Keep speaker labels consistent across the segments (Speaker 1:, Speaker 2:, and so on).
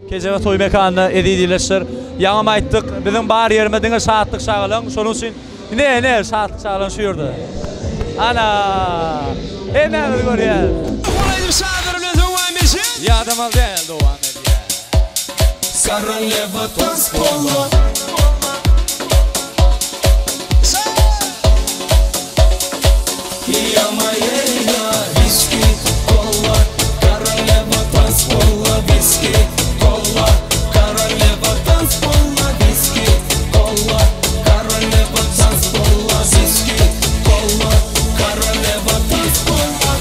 Speaker 1: Kecebe toy mekanına edidileştir. Yaňam aýtdyk, biziň bar ýerime diňe saatlyk çagalan, şonuň üçin ne saatlyk çagalan şu ýerde. Ana! Hemen görýär. Ýadam aldy dowan edýär.
Speaker 2: Королева танцпола. Я моя виски, кола, королева танцпола, виски, кола, королева танцпола, виски, кола, королева танцпола, виски, кола, королева танцпола.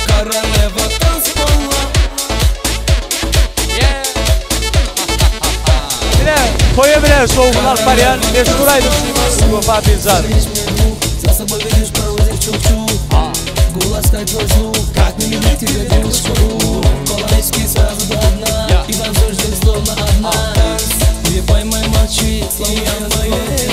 Speaker 2: Королева танцпола.
Speaker 1: Toya bile soğuklar baryan, meşhur aydımsıyız bu Fatih'zar.
Speaker 2: За собой ведешь, проводишь чук-чук. Гуласкай твой звук, как не любить тебя, девушку. Колонечки сразу до дна, и танцуешь здесь словно одна. Две поймай, молчи, словно моей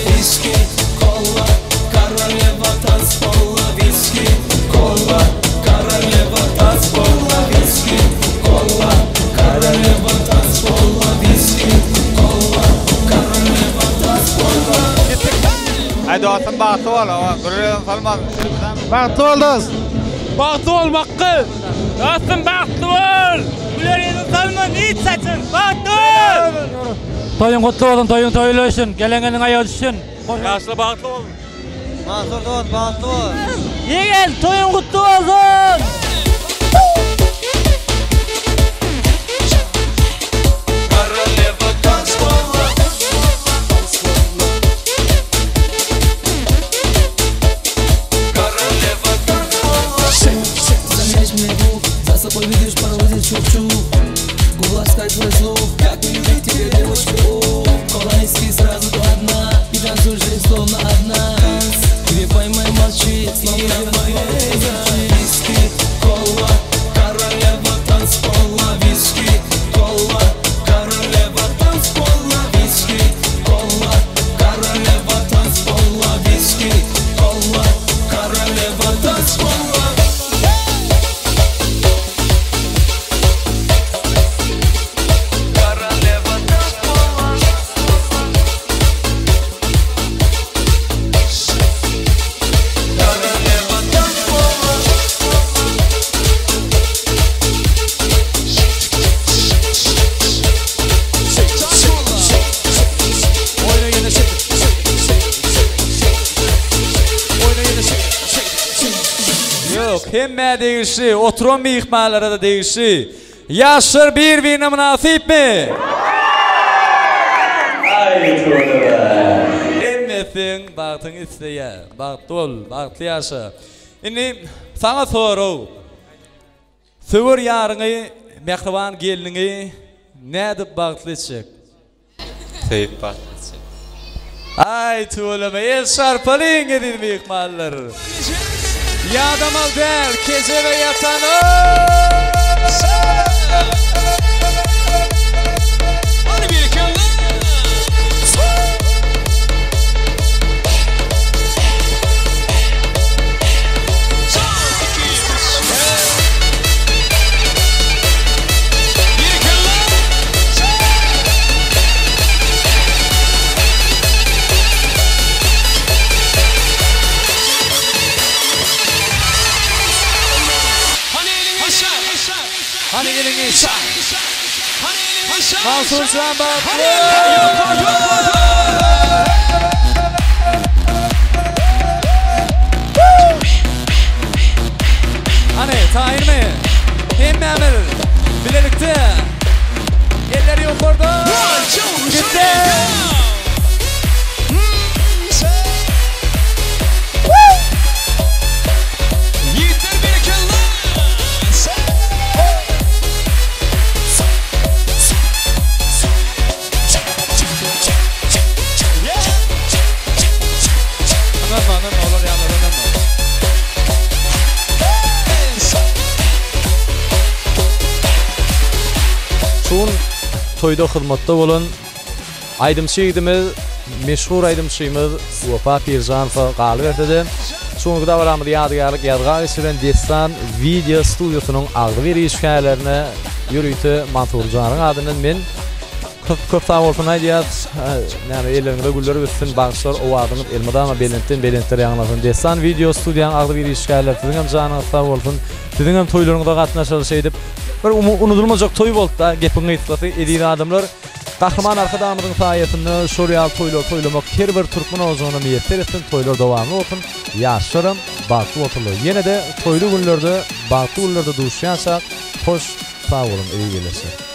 Speaker 2: виски, кола, королева танцпола, виски, кола, королева танцпола, виски, кола, королева танцпола, виски, кола, королева танцпола.
Speaker 3: Haydi olsun bahtı ol, gürülen salmaz.
Speaker 1: Bahtı olduz. Bahtı olmakkı. Olsun bahtı ol. Gülerini salma, neyit saçın. Bahtı ol. Toyun kutlu olun, toyun toylu olsun. Gelenin ayağı düşsün. Yaşlı bahtı ol.
Speaker 3: Mansur doğun, bahtı ol.
Speaker 1: Yegel, toyun kutlu olsun.
Speaker 2: За собой видишь, проводишь чук-чук. Гуласкай твой звук, как не любить тебя, девушку. Колонистки сразу до дна, и танцуешь здесь словно одна. Две поймай, молчи, словно моей виски, кола, королева танцпола, виски, кола, королева танцпола, виски, кола, королева танцпола, виски, кола, королева танцпола.
Speaker 1: Hemme değişi, oturan mihmallara da değişi. Yaşır bir birine münasip mi? Ay çoğunu. Emmesin baktın isteye. Baktı ol, baktı yaşa. Şimdi sana soru. Sığır yarını, mehriban gelini ne edip baktı içecek?
Speaker 3: Sevip bahtı içecek.
Speaker 1: Ay çoğunu. El şarpalıyın edin mihmallar. Yadam al der, kece ve yatanı.
Speaker 2: Hadi bir kere.
Speaker 1: Hani gelin inşa. Mansur Can Bahtı. Hani Tahir mi? Hem Emir. Birlikte. Elleri yukarıda. Gitti. Toyda hizmetde bolan aydımçı idimiz, meşhur aydımçımız Wafa Pirzanov galy berdi.
Speaker 4: Şoňda baramyzy ýadygarlyk ýadgar geçiren Destan video studiosynyň agdy bir işgärlerini ýürüýti montajynyň adyny men köp sağ bolsun aýdýar. Näme ellerinde güller ötsün bagşlar o adyny elmadama belentler ýaňlasyn. Destan video studiýanyň agdy bir işgärler siziň hem janyňyz sağ bolsun. Siziň hem toýlaryňyzda gatnaşyrsy edip bir unutulmajak toý boldy da gepin ýetdi edýän adamlar. Kahraman arkadaşımızın sayesinde şoreal toylamak her bir Türkmen ozunu miyetlersin toylar devamlı olsun. Yaşarım, baktı oturlu. Yine de toylu günlerde, baktı günlerde duşuyansak, hoş sağ olun, iyi gelirsin.